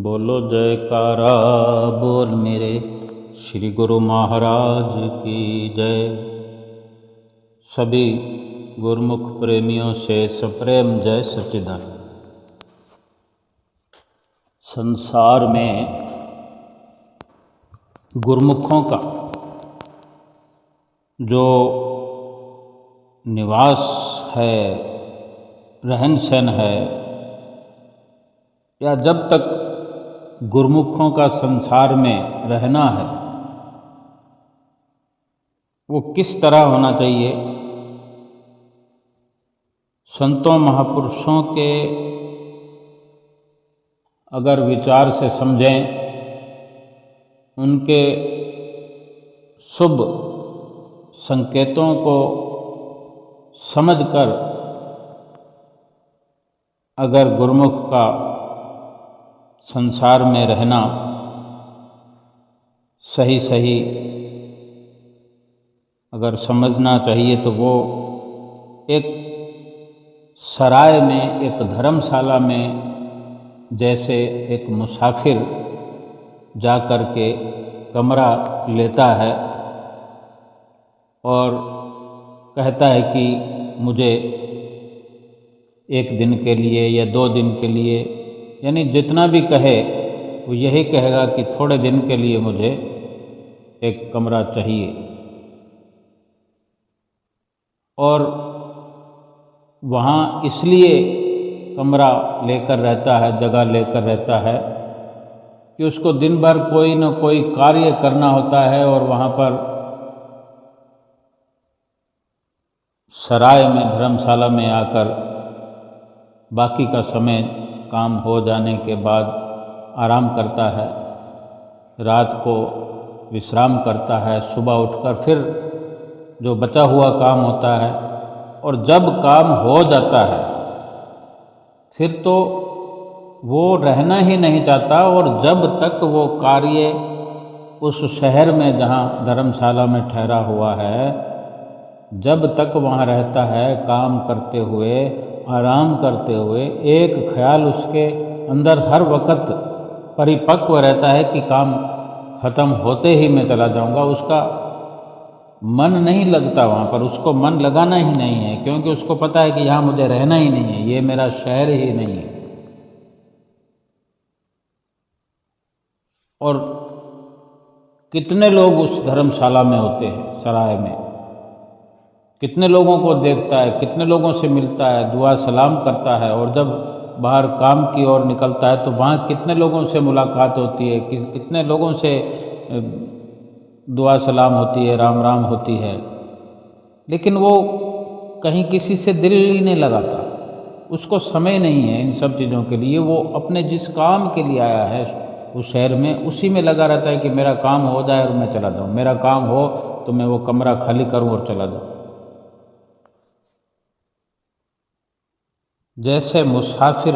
बोलो जयकारा बोल मेरे श्री गुरु महाराज की जय। सभी गुरुमुख प्रेमियों से सप्रेम जय सच्चिदानंद। संसार में गुरुमुखों का जो निवास है, रहन सहन है, या जब तक गुरुमुखों का संसार में रहना है वो किस तरह होना चाहिए, संतों महापुरुषों के अगर विचार से समझें, उनके शुभ संकेतों को समझकर अगर गुरुमुख का संसार में रहना सही अगर समझना चाहिए तो वो एक सराय में, एक धर्मशाला में जैसे एक मुसाफिर जा कर के कमरा लेता है और कहता है कि मुझे एक दिन के लिए या 2 दिन के लिए, यानी जितना भी कहे वो यही कहेगा कि थोड़े दिन के लिए मुझे एक कमरा चाहिए। और वहाँ इसलिए कमरा लेकर रहता है, जगह लेकर रहता है कि उसको दिन भर कोई न कोई कार्य करना होता है और वहाँ पर सराय में, धर्मशाला में आकर बाकी का समय काम हो जाने के बाद आराम करता है, रात को विश्राम करता है, सुबह उठकर फिर जो बचा हुआ काम होता है, और जब काम हो जाता है फिर तो वो रहना ही नहीं चाहता। और जब तक वो कार्य उस शहर में जहाँ धर्मशाला में ठहरा हुआ है, जब तक वहाँ रहता है, काम करते हुए, आराम करते हुए, एक ख्याल उसके अंदर हर वक्त परिपक्व रहता है कि काम खत्म होते ही मैं चला जाऊंगा। उसका मन नहीं लगता वहाँ पर, उसको मन लगाना ही नहीं है, क्योंकि उसको पता है कि यहाँ मुझे रहना ही नहीं है, ये मेरा शहर ही नहीं है। और कितने लोग उस धर्मशाला में होते हैं, सराय में, कितने लोगों को देखता है, कितने लोगों से मिलता है, दुआ सलाम करता है, और जब बाहर काम की ओर निकलता है तो वहाँ कितने लोगों से मुलाकात होती है, कितने लोगों से दुआ सलाम होती है, राम राम होती है, लेकिन वो कहीं किसी से दिल ही नहीं लगाता। उसको समय नहीं है इन सब चीज़ों के लिए। वो अपने जिस काम के लिए आया है उस शहर में, उसी में लगा रहता है कि मेरा काम हो जाए और मैं चला जाऊँ, मेरा काम हो तो मैं वो कमरा खाली करूँ और चला जाऊँ। जैसे मुसाफिर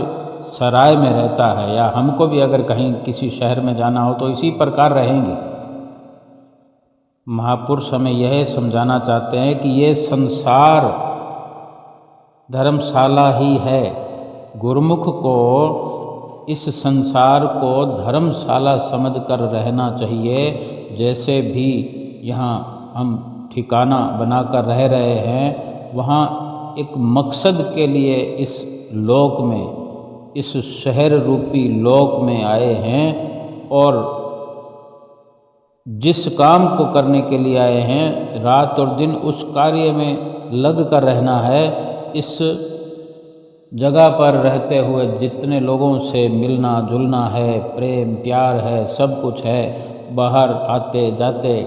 सराय में रहता है, या हमको भी अगर कहीं किसी शहर में जाना हो तो इसी प्रकार रहेंगे। महापुरुष हमें यह समझाना चाहते हैं कि ये संसार धर्मशाला ही है। गुरुमुख को इस संसार को धर्मशाला समझकर रहना चाहिए। जैसे भी यहाँ हम ठिकाना बनाकर रह रहे हैं, वहाँ एक मकसद के लिए इस लोक में, इस शहर रूपी लोक में आए हैं, और जिस काम को करने के लिए आए हैं, रात और दिन उस कार्य में लग कर रहना है। इस जगह पर रहते हुए जितने लोगों से मिलना जुलना है, प्रेम प्यार है, सब कुछ है, बाहर आते जाते,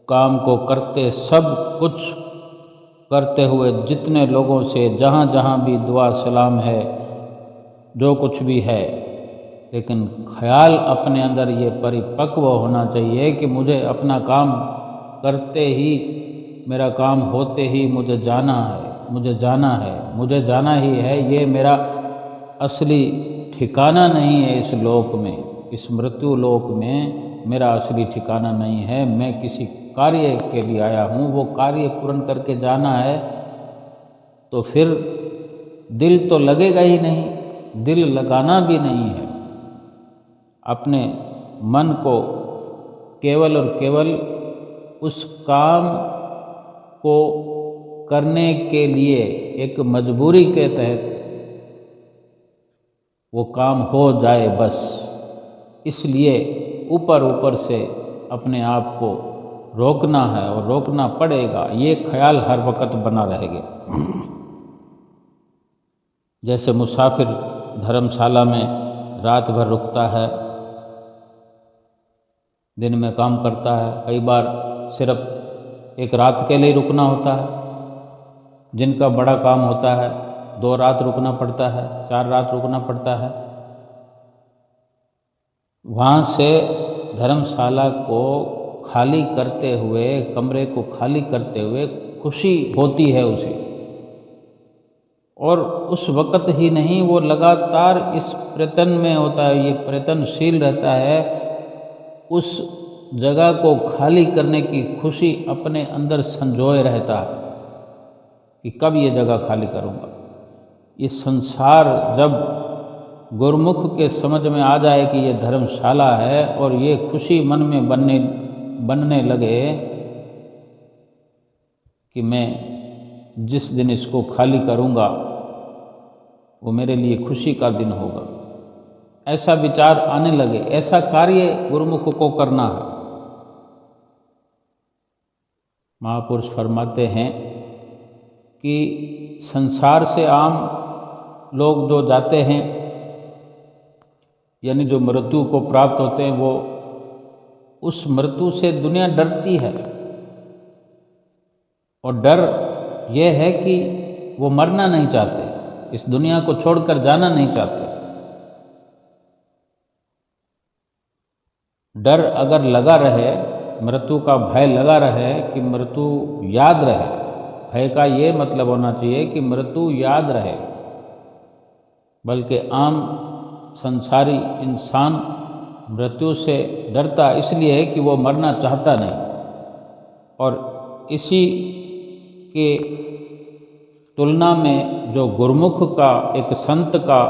काम को करते, सब कुछ करते हुए जितने लोगों से जहाँ जहाँ भी दुआ सलाम है, जो कुछ भी है, लेकिन ख्याल अपने अंदर ये परिपक्व होना चाहिए कि मुझे अपना काम करते ही, मेरा काम होते ही मुझे जाना है, मुझे जाना है, मुझे जाना ही है। ये मेरा असली ठिकाना नहीं है इस लोक में, इस मृत्यु लोक में मेरा असली ठिकाना नहीं है। मैं किसी कार्य के लिए आया हूँ, वो कार्य पूर्ण करके जाना है। तो फिर दिल तो लगेगा ही नहीं, दिल लगाना भी नहीं है। अपने मन को केवल और केवल उस काम को करने के लिए एक मजबूरी के तहत वो काम हो जाए बस, इसलिए ऊपर ऊपर से अपने आप को रोकना है और रोकना पड़ेगा, ये ख्याल हर वक्त बना रहेगा। जैसे मुसाफिर धर्मशाला में रात भर रुकता है, दिन में काम करता है, कई बार सिर्फ एक रात के लिए रुकना होता है, जिनका बड़ा काम होता है 2 रात रुकना पड़ता है, 4 रात रुकना पड़ता है। वहाँ से धर्मशाला को खाली करते हुए, कमरे को खाली करते हुए खुशी होती है उसे, और उस वक़्त ही नहीं, वो लगातार इस प्रयत्न में होता है, ये प्रयत्नशील रहता है, उस जगह को खाली करने की खुशी अपने अंदर संजोए रहता है कि कब ये जगह खाली करूँगा। ये संसार जब गुरुमुख के समझ में आ जाए कि ये धर्मशाला है और ये खुशी मन में बनने लगे कि मैं जिस दिन इसको खाली करूँगा वो मेरे लिए खुशी का दिन होगा, ऐसा विचार आने लगे, ऐसा कार्य गुरुमुख को करना है। महापुरुष फरमाते हैं कि संसार से आम लोग जो जाते हैं, यानी जो मृत्यु को प्राप्त होते हैं, वो उस मृत्यु से दुनिया डरती है, और डर ये है कि वो मरना नहीं चाहते, इस दुनिया को छोड़कर जाना नहीं चाहते। डर अगर लगा रहे, मृत्यु का भय लगा रहे कि मृत्यु याद रहे, भय का ये मतलब होना चाहिए कि मृत्यु याद रहे, बल्कि आम संसारी इंसान मृत्यु से डरता इसलिए है कि वो मरना चाहता नहीं, और इसी के तुलना में जो गुरुमुख का, एक संत का,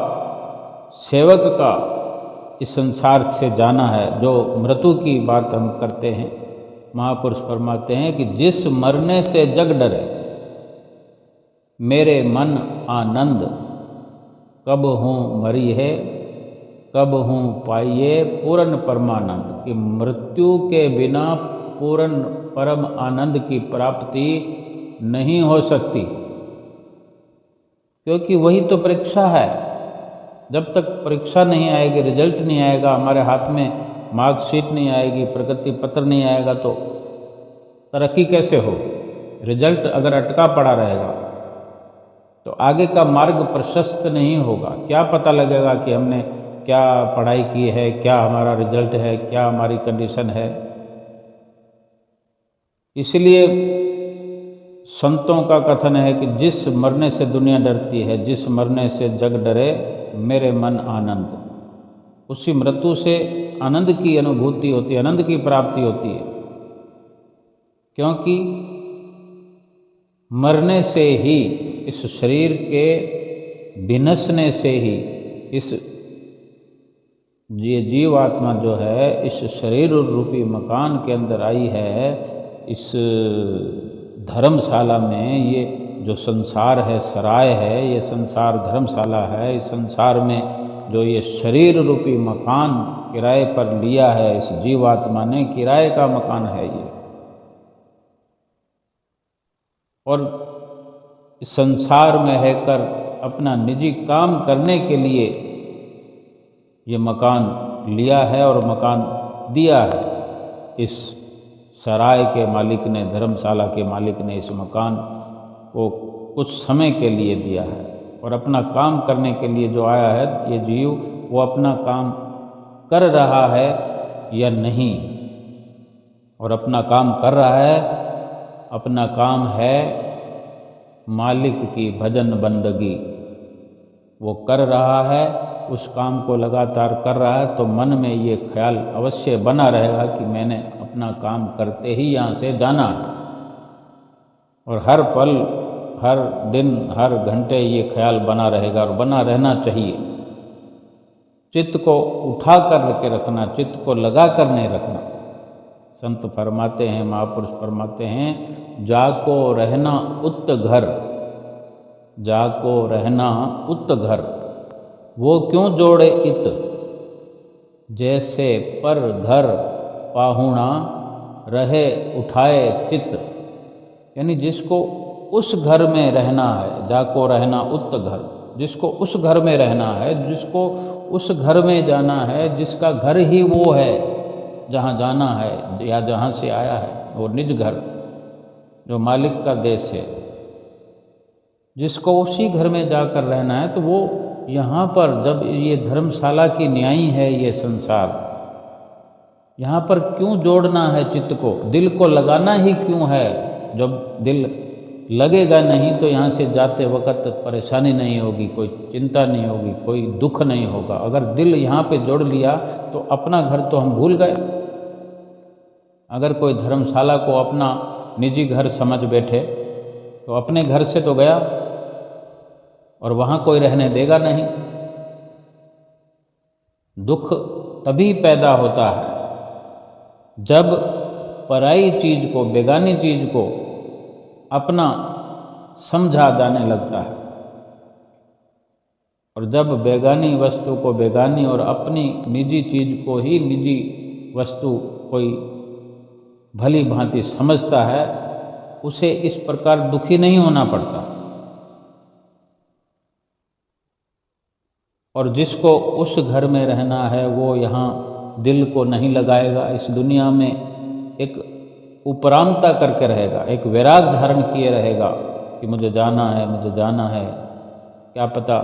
सेवक का इस संसार से जाना है, जो मृत्यु की बात हम करते हैं, महापुरुष फरमाते हैं कि जिस मरने से जग डरे, मेरे मन आनंद, कब हूँ मरी है, कब हूँ पाइए पूर्ण परमानंद, कि मृत्यु के बिना पूर्ण परम आनंद की प्राप्ति नहीं हो सकती, क्योंकि वही तो परीक्षा है। जब तक परीक्षा नहीं आएगी, रिजल्ट नहीं आएगा, हमारे हाथ में मार्कशीट नहीं आएगी, प्रगति पत्र नहीं आएगा, तो तरक्की कैसे होगी? रिजल्ट अगर अटका पड़ा रहेगा तो आगे का मार्ग प्रशस्त नहीं होगा। क्या पता लगेगा कि हमने क्या पढ़ाई की है, क्या हमारा रिजल्ट है, क्या हमारी कंडीशन है। इसलिए संतों का कथन है कि जिस मरने से दुनिया डरती है, जिस मरने से जग डरे, मेरे मन आनंद, उसी मृत्यु से आनंद की अनुभूति होती है, आनंद की प्राप्ति होती है, क्योंकि मरने से ही, इस शरीर के विनशने से ही, इस ये जीवात्मा जो है इस शरीर रूपी मकान के अंदर आई है, इस धर्मशाला में। ये जो संसार है सराय है, ये संसार धर्मशाला है। इस संसार में जो ये शरीर रूपी मकान किराए पर लिया है, इस जीवात्मा ने किराए का मकान है ये, और इस संसार में रहकर अपना निजी काम करने के लिए ये मकान लिया है और मकान दिया है। इस सराय के मालिक ने, धर्मशाला के मालिक ने इस मकान को कुछ समय के लिए दिया है, और अपना काम करने के लिए जो आया है ये जीव, वो अपना काम कर रहा है या नहीं, और अपना काम कर रहा है, अपना काम है मालिक की भजन बंदगी, वो कर रहा है, उस काम को लगातार कर रहा है, तो मन में ये ख्याल अवश्य बना रहेगा कि मैंने अपना काम करते ही यहाँ से जाना, और हर पल, हर दिन, हर घंटे ये ख्याल बना रहेगा और बना रहना चाहिए। चित्त को उठा कर के रखना, चित्त को लगा कर नहीं रखना। संत फरमाते हैं, महापुरुष फरमाते हैं, जाको रहना उत घर, जाको रहना उत घर, वो क्यों जोड़े इत, जैसे पर घर पाहुणा रहे उठाए चित्त। यानी जिसको उस घर में रहना है, जाको रहना उत घर, जिसको उस घर में रहना है, जिसको उस घर में जाना है, जिसका घर ही वो है जहाँ जाना है या जहाँ से आया है, वो निज घर जो मालिक का देश है, जिसको उसी घर में जाकर रहना है, तो वो यहाँ पर जब ये धर्मशाला की न्यायी है ये संसार, यहाँ पर क्यों जोड़ना है चित्त को, दिल को लगाना ही क्यों है। जब दिल लगेगा नहीं तो यहाँ से जाते वक्त परेशानी नहीं होगी, कोई चिंता नहीं होगी, कोई दुख नहीं होगा। अगर दिल यहाँ पे जोड़ लिया तो अपना घर तो हम भूल गए। अगर कोई धर्मशाला को अपना निजी घर समझ बैठे तो अपने घर से तो गया और वहाँ कोई रहने देगा नहीं। दुख तभी पैदा होता है जब पराई चीज को, बेगानी चीज को अपना समझा जाने लगता है, और जब बेगानी वस्तु को बेगानी और अपनी निजी चीज को ही निजी वस्तु कोई भली भांति समझता है, उसे इस प्रकार दुखी नहीं होना पड़ता। और जिसको उस घर में रहना है वो यहाँ दिल को नहीं लगाएगा, इस दुनिया में एक उपरामता करके रहेगा, एक वैराग धारण किए रहेगा कि मुझे जाना है, मुझे जाना है, क्या पता।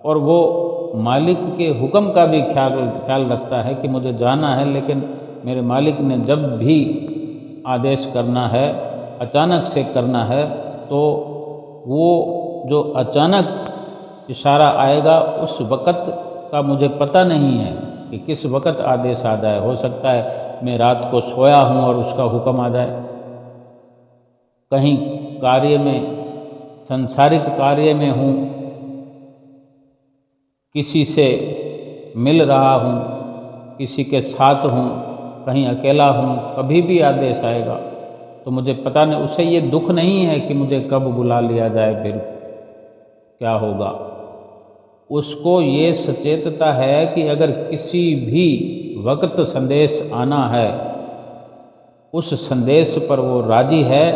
और वो मालिक के हुक्म का भी ख्याल रखता है कि मुझे जाना है, लेकिन मेरे मालिक ने जब भी आदेश करना है, अचानक से करना है, तो वो जो अचानक इशारा आएगा उस वक़्त का मुझे पता नहीं है कि किस वक़्त आदेश आ जाए। हो सकता है मैं रात को सोया हूँ और उसका हुक्म आ जाए, कहीं कार्य में, सांसारिक कार्य में हूँ, किसी से मिल रहा हूँ, किसी के साथ हूँ, कहीं अकेला हूँ, कभी भी आदेश आएगा तो मुझे पता नहीं। उसे ये दुख नहीं है कि मुझे कब बुला लिया जाए, फिर क्या होगा। उसको ये सचेतता है कि अगर किसी भी वक्त संदेश आना है, उस संदेश पर वो राजी है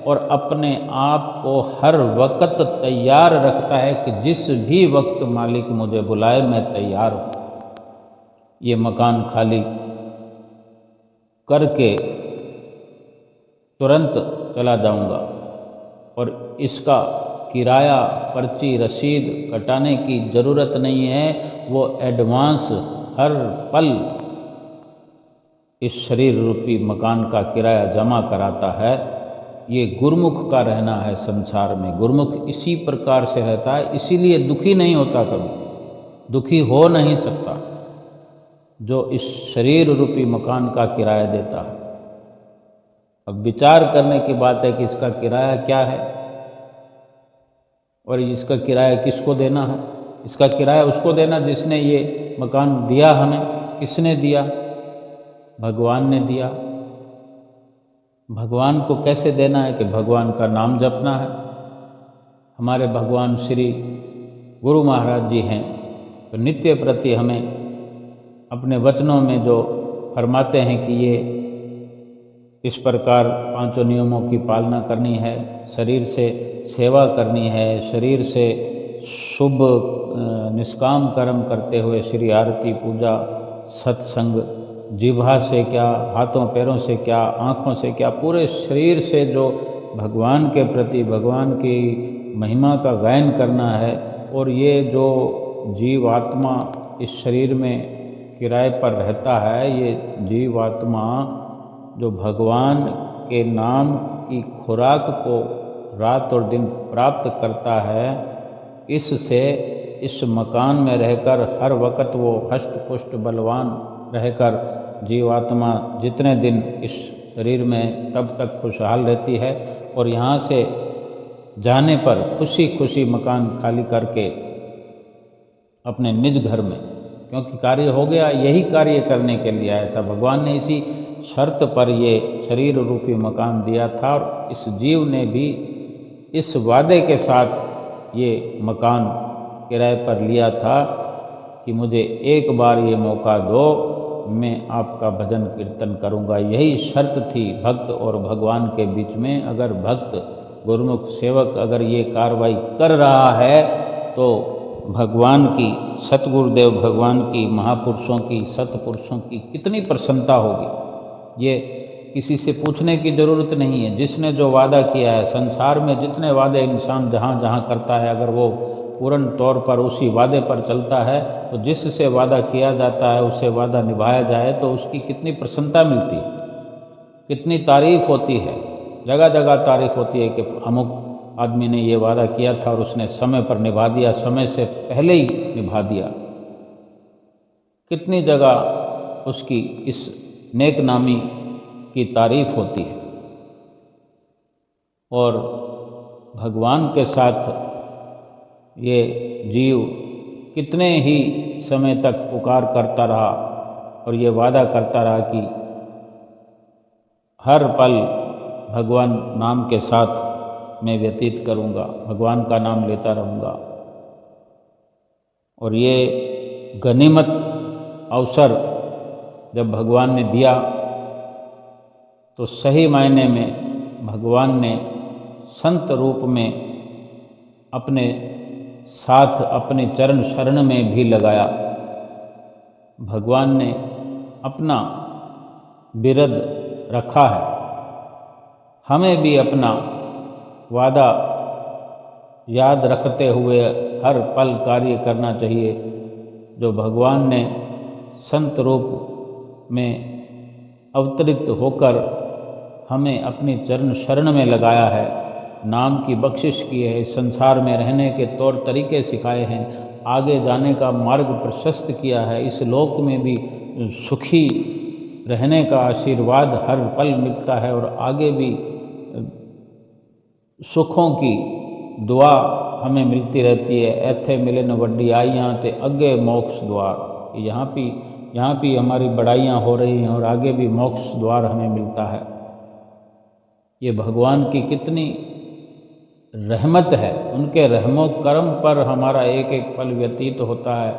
और अपने आप को हर वक्त तैयार रखता है कि जिस भी वक्त मालिक मुझे बुलाए मैं तैयार हूँ। ये मकान खाली करके तुरंत चला जाऊंगा और इसका किराया, पर्ची, रसीद कटाने की ज़रूरत नहीं है। वो एडवांस हर पल इस शरीर रूपी मकान का किराया जमा कराता है। ये गुरमुख का रहना है संसार में। गुरमुख इसी प्रकार से रहता है, इसीलिए दुखी नहीं होता, कभी दुखी हो नहीं सकता, जो इस शरीर रूपी मकान का किराया देता है। अब विचार करने की बात है कि इसका किराया क्या है और इसका किराया किसको देना है। इसका किराया उसको देना जिसने ये मकान दिया हमें। किसने दिया? भगवान ने दिया। भगवान को कैसे देना है कि भगवान का नाम जपना है। हमारे भगवान श्री गुरु महाराज जी हैं, तो नित्य प्रति हमें अपने वचनों में जो फरमाते हैं कि ये इस प्रकार पांचों नियमों की पालना करनी है, शरीर से सेवा करनी है, शरीर से शुभ निष्काम कर्म करते हुए श्री आरती, पूजा, सत्संग, जिह्वा से क्या, हाथों पैरों से क्या, आँखों से क्या, पूरे शरीर से जो भगवान के प्रति, भगवान की महिमा का गायन करना है। और ये जो जीवात्मा इस शरीर में किराए पर रहता है, ये जीवात्मा जो भगवान के नाम की खुराक को रात और दिन प्राप्त करता है, इससे इस मकान में रहकर हर वक्त वो हष्ट पुष्ट बलवान रहकर जीवात्मा जितने दिन इस शरीर में तब तक खुशहाल रहती है। और यहाँ से जाने पर खुशी खुशी मकान खाली करके अपने निज घर में, क्योंकि कार्य हो गया, यही कार्य करने के लिए आया था। भगवान ने इसी शर्त पर ये शरीर रूपी मकान दिया था और इस जीव ने भी इस वादे के साथ ये मकान किराए पर लिया था कि मुझे एक बार ये मौका दो, मैं आपका भजन कीर्तन करूँगा। यही शर्त थी भक्त और भगवान के बीच में। अगर भक्त गुरुमुख सेवक अगर ये कार्रवाई कर रहा है तो भगवान की, सतगुरुदेव भगवान की, महापुरुषों की, सतपुरुषों की कितनी प्रसन्नता होगी, ये किसी से पूछने की ज़रूरत नहीं है। जिसने जो वादा किया है, संसार में जितने वादे इंसान जहाँ जहाँ करता है, अगर वो पूर्ण तौर पर उसी वादे पर चलता है तो जिससे वादा किया जाता है उससे वादा निभाया जाए तो उसकी कितनी प्रसन्नता मिलती है, कितनी तारीफ़ होती है। जगह जगह तारीफ़ होती है कि अमुक आदमी ने ये वादा किया था और उसने समय पर निभा दिया, समय से पहले ही निभा दिया। कितनी जगह उसकी इस नेक नामी की तारीफ़ होती है। और भगवान के साथ ये जीव कितने ही समय तक पुकार करता रहा और ये वादा करता रहा कि हर पल भगवान नाम के साथ मैं व्यतीत करूँगा, भगवान का नाम लेता रहूँगा। और ये गनीमत अवसर जब भगवान ने दिया तो सही मायने में भगवान ने संत रूप में अपने साथ अपने चरण शरण में भी लगाया। भगवान ने अपना बिरद रखा है। हमें भी अपना वादा याद रखते हुए हर पल कार्य करना चाहिए जो भगवान ने संत रूप में अवतरित होकर हमें अपनी चरण शरण में लगाया है, नाम की बख्शिश की है, इस संसार में रहने के तौर तरीके सिखाए हैं, आगे जाने का मार्ग प्रशस्त किया है, इस लोक में भी सुखी रहने का आशीर्वाद हर पल मिलता है और आगे भी सुखों की दुआ हमें मिलती रहती है। ऐथे मिलन वड्डी आइयाँ ते अगे मोक्ष द्वार। यहाँ भी हमारी बड़ाइयाँ हो रही हैं और आगे भी मोक्ष द्वार हमें मिलता है। ये भगवान की कितनी रहमत है, उनके रहमो करम पर हमारा एक एक पल व्यतीत होता है।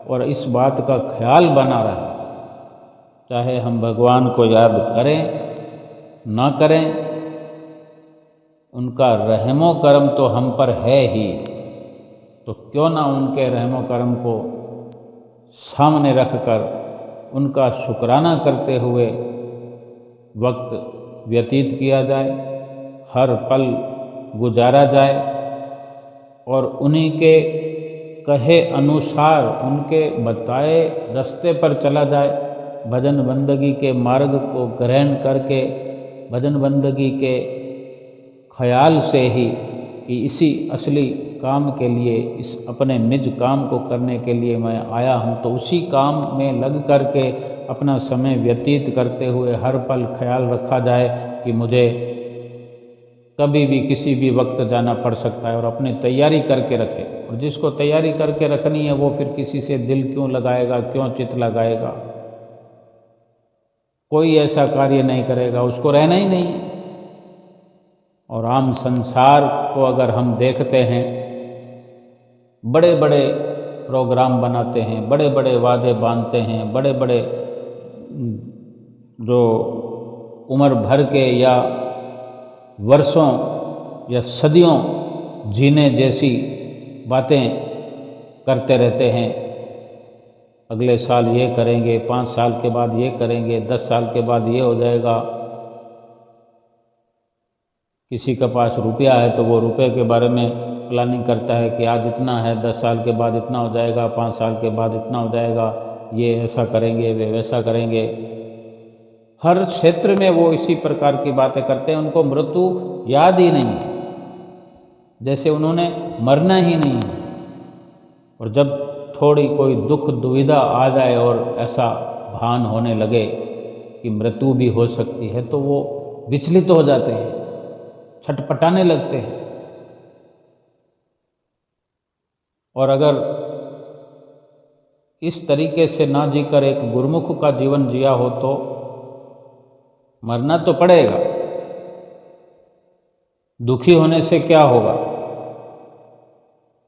और इस बात का ख्याल बना रहे, चाहे हम भगवान को याद करें ना करें, उनका रहमो करम तो हम पर है ही, तो क्यों ना उनके रहमो करम को सामने रखकर उनका शुक्राना करते हुए वक्त व्यतीत किया जाए, हर पल गुजारा जाए और उन्हीं के कहे अनुसार उनके बताए रास्ते पर चला जाए। भजन बंदगी के मार्ग को ग्रहण करके भजन बंदगी के ख्याल से ही कि इसी असली काम के लिए, इस अपने निज काम को करने के लिए मैं आया हूँ, तो उसी काम में लग करके अपना समय व्यतीत करते हुए हर पल ख्याल रखा जाए कि मुझे कभी भी किसी भी वक्त जाना पड़ सकता है, और अपनी तैयारी करके रखे। और जिसको तैयारी करके रखनी है वो फिर किसी से दिल क्यों लगाएगा, क्यों चित लगाएगा, कोई ऐसा कार्य नहीं करेगा, उसको रहना ही नहीं है। और आम संसार को अगर हम देखते हैं, बड़े बड़े प्रोग्राम बनाते हैं, बड़े बड़े वादे बांधते हैं, बड़े बड़े जो उम्र भर के या वर्षों या सदियों जीने जैसी बातें करते रहते हैं। अगले साल ये करेंगे, 5 साल के बाद ये करेंगे, 10 साल के बाद ये हो जाएगा। किसी के पास रुपया है तो वो रुपये के बारे में प्लानिंग करता है कि आज इतना है, 10 साल के बाद इतना हो जाएगा, 5 साल के बाद इतना हो जाएगा, ये ऐसा करेंगे, वे वैसा करेंगे। हर क्षेत्र में वो इसी प्रकार की बातें करते हैं। उनको मृत्यु याद ही नहीं है, जैसे उन्होंने मरना ही नहीं है। और जब थोड़ी कोई दुख दुविधा आ जाए और ऐसा भान होने लगे कि मृत्यु भी हो सकती है, तो वो विचलित हो जाते हैं, छटपटाने लगते हैं। और अगर इस तरीके से ना जीकर एक गुरुमुख का जीवन जिया हो तो मरना तो पड़ेगा। दुखी होने से क्या होगा?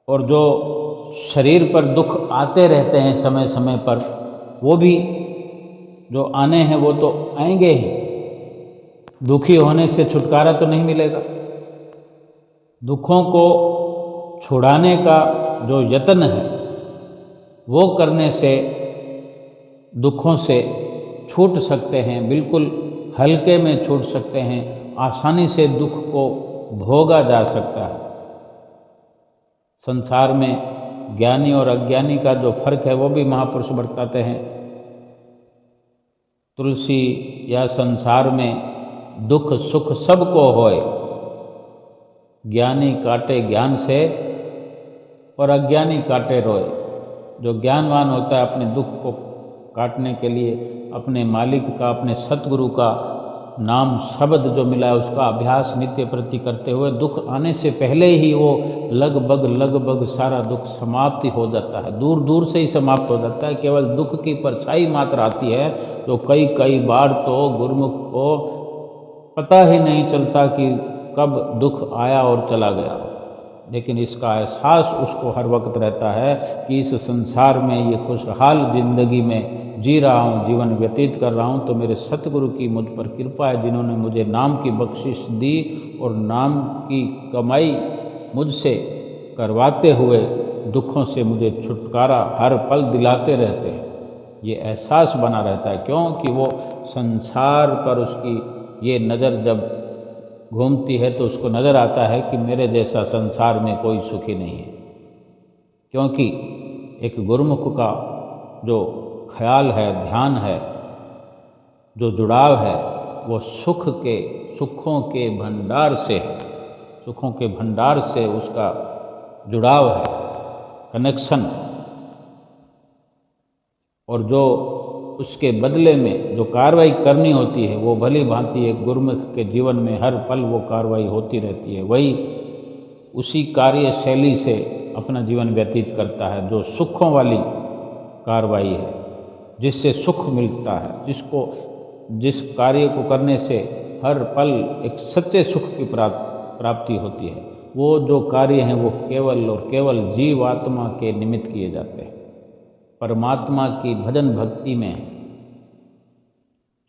और जो शरीर पर दुख आते रहते हैं समय समय पर, वो भी जो आने हैं वो तो आएंगे ही। दुखी होने से छुटकारा तो नहीं मिलेगा। दुखों को छुड़ाने का जो यत्न है वो करने से दुखों से छूट सकते हैं, बिल्कुल हल्के में छूट सकते हैं, आसानी से दुख को भोगा जा सकता है। संसार में ज्ञानी और अज्ञानी का जो फर्क है वो भी महापुरुष बताते हैं। तुलसी या संसार में दुख सुख सबको होए, ज्ञानी काटे ज्ञान से और अज्ञानी काटे रोए। जो ज्ञानवान होता है अपने दुख को काटने के लिए अपने मालिक का, अपने सतगुरु का नाम शब्द जो मिला है उसका अभ्यास नित्य प्रति करते हुए दुख आने से पहले ही वो लगभग सारा दुख समाप्ति हो जाता है, दूर दूर से ही समाप्त हो जाता है। केवल दुख की परछाई मात्र आती है, तो कई बार तो गुरुमुख को पता ही नहीं चलता कि कब दुख आया और चला गया। लेकिन इसका एहसास उसको हर वक्त रहता है कि इस संसार में ये खुशहाल ज़िंदगी में जी रहा हूँ, जीवन व्यतीत कर रहा हूँ तो मेरे सतगुरु की मुझ पर कृपा है, जिन्होंने मुझे नाम की बख्शिश दी और नाम की कमाई मुझसे करवाते हुए दुखों से मुझे छुटकारा हर पल दिलाते रहते हैं। ये एहसास बना रहता है, क्योंकि वो संसार पर उसकी ये नज़र जब घूमती है तो उसको नज़र आता है कि मेरे जैसा संसार में कोई सुखी नहीं है। क्योंकि एक गुरुमुख का जो ख्याल है, ध्यान है, जो जुड़ाव है, वो सुखों के भंडार से है। सुखों के भंडार से उसका जुड़ाव है, कनेक्शन। और जो उसके बदले में जो कार्रवाई करनी होती है वो भली भांति एक गुरुमुख के जीवन में हर पल वो कार्रवाई होती रहती है। वही उसी कार्य शैली से अपना जीवन व्यतीत करता है जो सुखों वाली कार्रवाई है, जिससे सुख मिलता है, जिस कार्य को करने से हर पल एक सच्चे सुख की प्राप्ति होती है। वो जो कार्य हैं वो केवल और केवल जीवात्मा के निमित्त किए जाते हैं। परमात्मा की भजन भक्ति में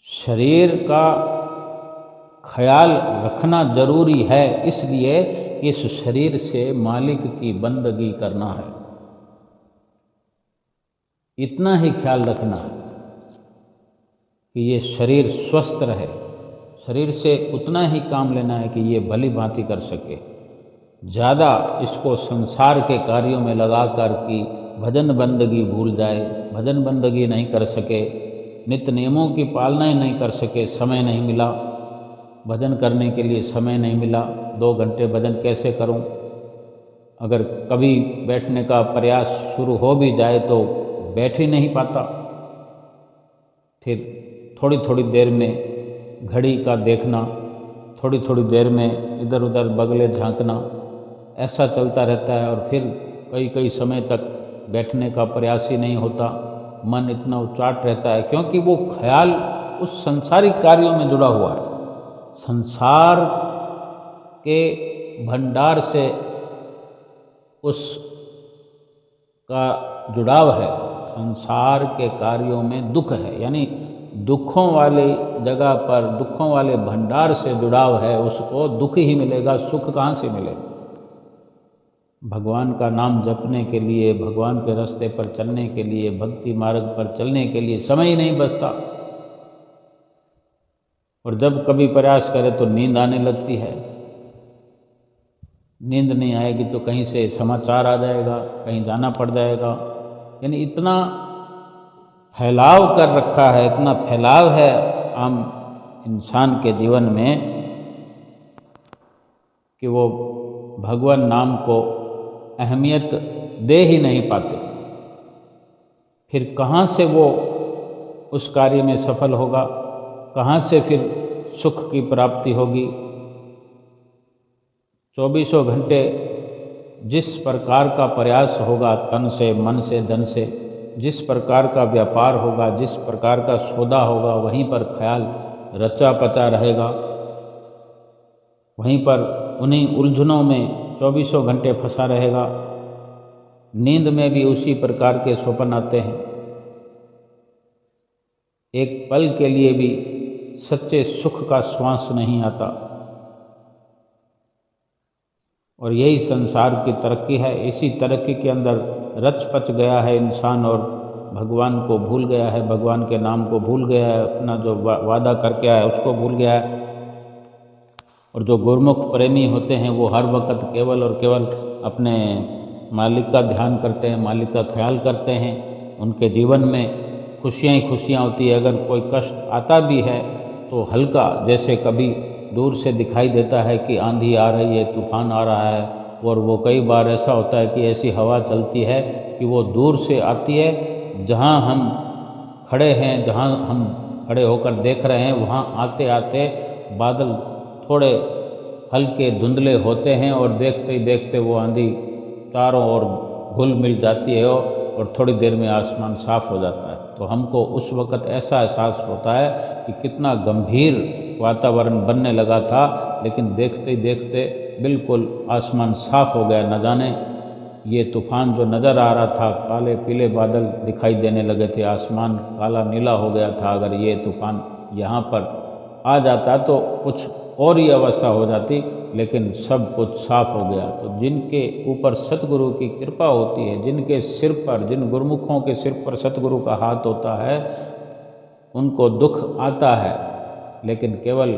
शरीर का ख्याल रखना जरूरी है, इसलिए इस शरीर से मालिक की बंदगी करना है। इतना ही ख्याल रखना है कि ये शरीर स्वस्थ रहे, शरीर से उतना ही काम लेना है कि ये भली भांति कर सके। ज़्यादा इसको संसार के कार्यों में लगा कर कि भजन बंदगी भूल जाए, भजन बंदगी नहीं कर सके, नित्य नियमों की पालना ही नहीं कर सके, समय नहीं मिला भजन करने के लिए, समय नहीं मिला, 2 घंटे भजन कैसे करूं। अगर कभी बैठने का प्रयास शुरू हो भी जाए तो बैठ ही नहीं पाता। फिर थोड़ी थोड़ी देर में घड़ी का देखना, थोड़ी थोड़ी देर में इधर उधर बगले झांकना, ऐसा चलता रहता है। और फिर कई समय तक बैठने का प्रयास ही नहीं होता, मन इतना उचाट रहता है, क्योंकि वो ख्याल उस सांसारिक कार्यों में जुड़ा हुआ है। संसार के भंडार से उसका जुड़ाव है, संसार के कार्यों में दुख है, यानी दुखों वाली जगह पर, दुखों वाले भंडार से जुड़ाव है, उसको दुख ही मिलेगा, सुख कहाँ से मिलेगा। भगवान का नाम जपने के लिए, भगवान के रास्ते पर चलने के लिए, भक्ति मार्ग पर चलने के लिए समय ही नहीं बचता। और जब कभी प्रयास करे तो नींद आने लगती है। नींद नहीं आएगी तो कहीं से समाचार आ जाएगा, कहीं जाना पड़ जाएगा। यानी इतना फैलाव कर रखा है, इतना फैलाव है आम इंसान के जीवन में कि वो भगवान नाम को अहमियत दे ही नहीं पाते। फिर कहाँ से वो उस कार्य में सफल होगा, कहाँ से फिर सुख की प्राप्ति होगी। 24 घंटे जिस प्रकार का प्रयास होगा तन से, मन से, धन से, जिस प्रकार का व्यापार होगा, जिस प्रकार का सौदा होगा, वहीं पर ख्याल रचा पचा रहेगा, वहीं पर उन्हीं उलझनों में 24 घंटे फंसा रहेगा। नींद में भी उसी प्रकार के स्वप्न आते हैं। एक पल के लिए भी सच्चे सुख का श्वास नहीं आता। और यही संसार की तरक्की है। इसी तरक्की के अंदर रच पच गया है इंसान और भगवान को भूल गया है, भगवान के नाम को भूल गया है, अपना जो वादा करके आया उसको भूल गया है। और जो गुरमुख प्रेमी होते हैं वो हर वक्त केवल और केवल अपने मालिक का ध्यान करते हैं, मालिक का ख्याल करते हैं। उनके जीवन में खुशियाँ ही खुशियाँ होती है। अगर कोई कष्ट आता भी है तो हल्का, जैसे कभी दूर से दिखाई देता है कि आंधी आ रही है, तूफान आ रहा है। और वो कई बार ऐसा होता है कि ऐसी हवा चलती है कि वो दूर से आती है, जहाँ हम खड़े हैं, जहाँ हम खड़े होकर देख रहे हैं, वहाँ आते आते बादल थोड़े हल्के धुंधले होते हैं और देखते ही देखते वो आंधी चारों ओर घुल मिल जाती है और थोड़ी देर में आसमान साफ हो जाता है। तो हमको उस वक़्त ऐसा एहसास होता है कि कितना गंभीर वातावरण बनने लगा था, लेकिन देखते ही देखते बिल्कुल आसमान साफ हो गया। न जाने ये तूफ़ान जो नज़र आ रहा था, काले पीले बादल दिखाई देने लगे थे, आसमान काला नीला हो गया था। अगर ये तूफ़ान यहाँ पर आ जाता तो कुछ और ही अवस्था हो जाती, लेकिन सब कुछ साफ हो गया। तो जिनके ऊपर सतगुरु की कृपा होती है, जिनके सिर पर, जिन गुरुमुखों के सिर पर सतगुरु का हाथ होता है, उनको दुख आता है, लेकिन केवल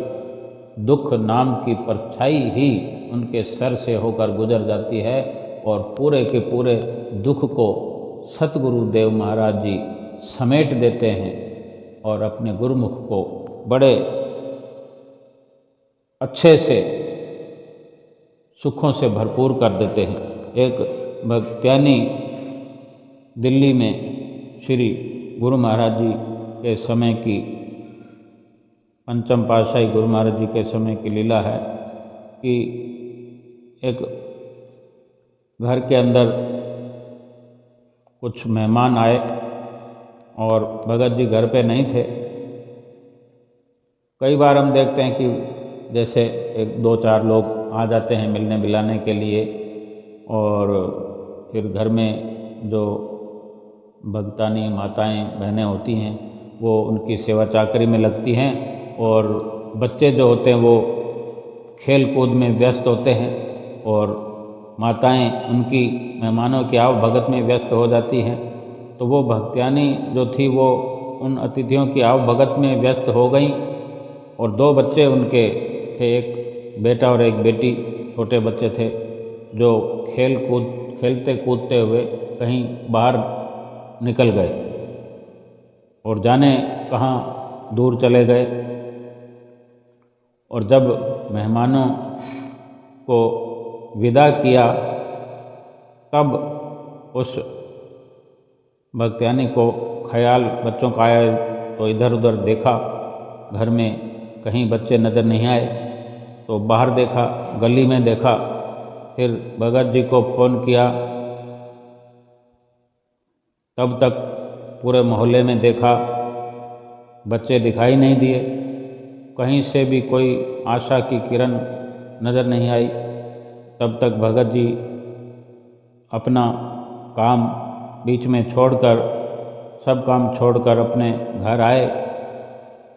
दुख नाम की परछाई ही उनके सर से होकर गुजर जाती है और पूरे के पूरे दुख को सतगुरु देव महाराज जी समेट देते हैं और अपने गुरुमुख को बड़े अच्छे से सुखों से भरपूर कर देते हैं। एक भक्त्यानी दिल्ली में श्री गुरु महाराज जी के समय की, पंचम पातशाही गुरु महाराज जी के समय की लीला है कि एक घर के अंदर कुछ मेहमान आए और भगत जी घर पे नहीं थे। कई बार हम देखते हैं कि जैसे एक दो चार लोग आ जाते हैं मिलने मिलाने के लिए, और फिर घर में जो भक्तानी माताएं बहनें होती हैं वो उनकी सेवा चाकरी में लगती हैं, और बच्चे जो होते हैं वो खेल कूद में व्यस्त होते हैं, और माताएं उनकी मेहमानों की आव भगत में व्यस्त हो जाती हैं। तो वो भक्त्यानी जो थी वो उन अतिथियों की आव भगत में व्यस्त हो गई, और दो बच्चे उनके थे, एक बेटा और एक बेटी, छोटे बच्चे थे, जो खेलते कूदते हुए कहीं बाहर निकल गए और जाने कहाँ दूर चले गए। और जब मेहमानों को विदा किया तब उस भक्त्यानी को ख्याल बच्चों का आया, तो इधर उधर देखा, घर में कहीं बच्चे नज़र नहीं आए, तो बाहर देखा, गली में देखा, फिर भगत जी को फ़ोन किया, तब तक पूरे मोहल्ले में देखा, बच्चे दिखाई नहीं दिए, कहीं से भी कोई आशा की किरण नज़र नहीं आई। तब तक भगत जी अपना काम बीच में छोड़कर, सब काम छोड़कर अपने घर आए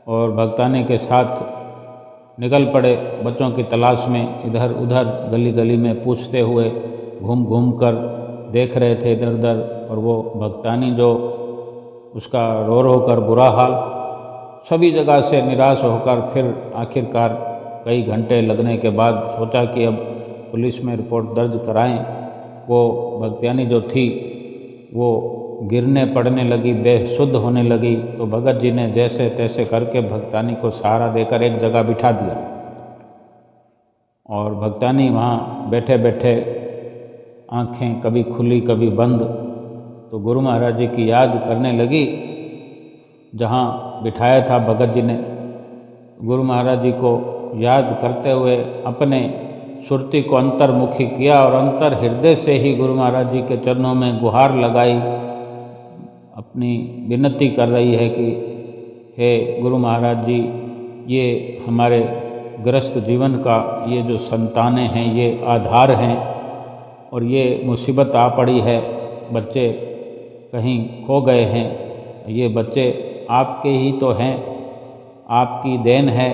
और भक्तानी के साथ निकल पड़े बच्चों की तलाश में। इधर उधर गली गली में पूछते हुए घूम घूम कर देख रहे थे इधर उधर, और वो भक्तानी जो उसका रो रो कर बुरा हाल, सभी जगह से निराश होकर फिर आखिरकार कई घंटे लगने के बाद सोचा कि अब पुलिस में रिपोर्ट दर्ज कराएं। वो भक्त्यानी जो थी वो गिरने पड़ने लगी, बेसुध होने लगी। तो भगत जी ने जैसे तैसे करके भक्तानी को सहारा देकर एक जगह बिठा दिया, और भक्तानी वहाँ बैठे बैठे आँखें कभी खुली कभी बंद, तो गुरु महाराज जी की याद करने लगी। जहाँ बिठाया था भगत जी ने, गुरु महाराज जी को याद करते हुए अपने सुरती को अंतर्मुखी किया और अंतर हृदय से ही गुरु महाराज जी के चरणों में गुहार लगाई, अपनी विनती कर रही है कि हे गुरु महाराज जी, ये हमारे गृहस्थ जीवन का ये जो संतानें हैं ये आधार हैं और ये मुसीबत आ पड़ी है, बच्चे कहीं खो गए हैं, ये बच्चे आपके ही तो हैं, आपकी देन है।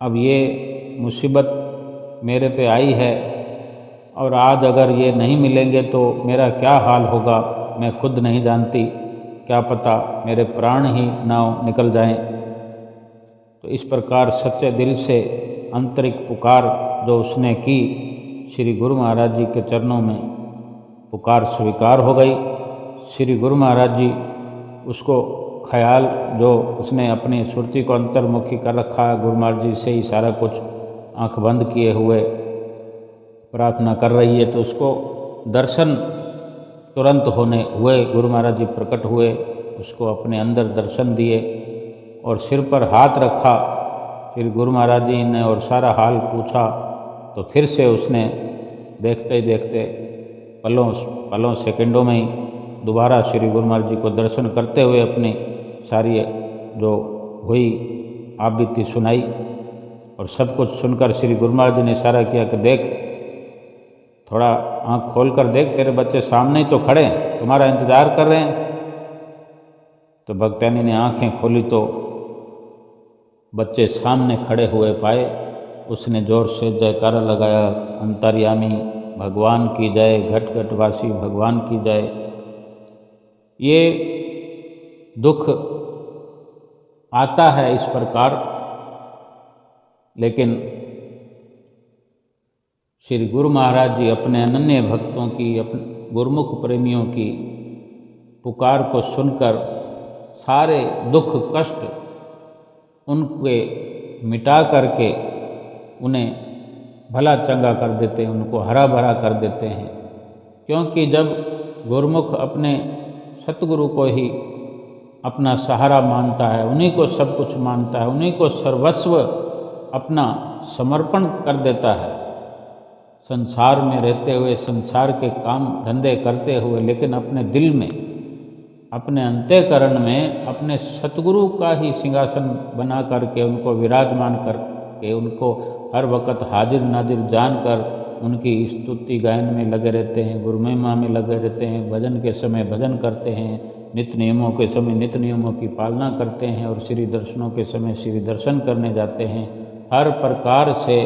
अब ये मुसीबत मेरे पे आई है और आज अगर ये नहीं मिलेंगे तो मेरा क्या हाल होगा, मैं खुद नहीं जानती, क्या पता मेरे प्राण ही ना निकल जाएं। तो इस प्रकार सच्चे दिल से आंतरिक पुकार जो उसने की, श्री गुरु महाराज जी के चरणों में पुकार स्वीकार हो गई। श्री गुरु महाराज जी उसको ख्याल जो उसने अपनी सुरती को अंतर्मुखी कर रखा है, गुरु महाराज जी से ही सारा कुछ आंख बंद किए हुए प्रार्थना कर रही है, तो उसको दर्शन तुरंत हुए। गुरु महाराज जी प्रकट हुए, उसको अपने अंदर दर्शन दिए और सिर पर हाथ रखा। फिर गुरु महाराज जी ने और सारा हाल पूछा, तो फिर से उसने देखते ही देखते पलों सेकंडों में ही दोबारा श्री गुरु महाराज जी को दर्शन करते हुए अपनी सारी जो हुई आप बीती सुनाई। और सब कुछ सुनकर श्री गुरु महाराज जी ने इशारा किया कि देख, थोड़ा आँख खोल कर देख, तेरे बच्चे सामने ही तो खड़े हैं, तुम्हारा इंतज़ार कर रहे हैं। तो भक्तानी ने आँखें खोली तो बच्चे सामने खड़े हुए पाए। उसने जोर से जयकारा लगाया, अंतर्यामी भगवान की जय, घट घटवासी भगवान की जय। ये दुख आता है इस प्रकार, लेकिन श्री गुरु महाराज जी अपने अनन्य भक्तों की, अपने गुरुमुख प्रेमियों की पुकार को सुनकर सारे दुख कष्ट उनके मिटा करके उन्हें भला चंगा कर देते हैं, उनको हरा भरा कर देते हैं। क्योंकि जब गुरुमुख अपने सतगुरु को ही अपना सहारा मानता है, उन्हीं को सब कुछ मानता है, उन्हीं को सर्वस्व अपना समर्पण कर देता है, संसार में रहते हुए, संसार के काम धंधे करते हुए, लेकिन अपने दिल में, अपने अंतःकरण में अपने सतगुरु का ही सिंहासन बना करके उनको विराजमान करके उनको हर वक्त हाजिर नाजिर जानकर उनकी स्तुति गायन में लगे रहते हैं, गुरु महिमा में लगे रहते हैं, भजन के समय भजन करते हैं, नित्य नियमों के समय नित्य नियमों की पालना करते हैं और श्री दर्शनों के समय श्री दर्शन करने जाते हैं। हर प्रकार से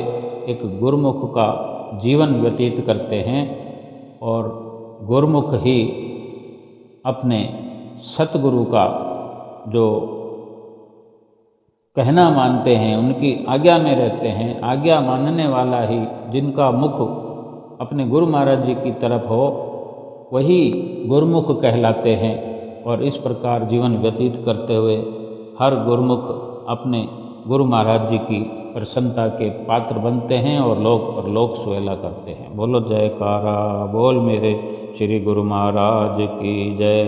एक गुरुमुख का जीवन व्यतीत करते हैं और गुरुमुख ही अपने सतगुरु का जो कहना मानते हैं, उनकी आज्ञा में रहते हैं। आज्ञा मानने वाला ही, जिनका मुख अपने गुरु महाराज जी की तरफ हो, वही गुरुमुख कहलाते हैं। और इस प्रकार जीवन व्यतीत करते हुए हर गुरुमुख अपने गुरु महाराज जी की प्रसन्नता के पात्र बनते हैं और लोक सुहेला करते हैं। बोलो जयकारा बोल मेरे श्री गुरु महाराज की जय।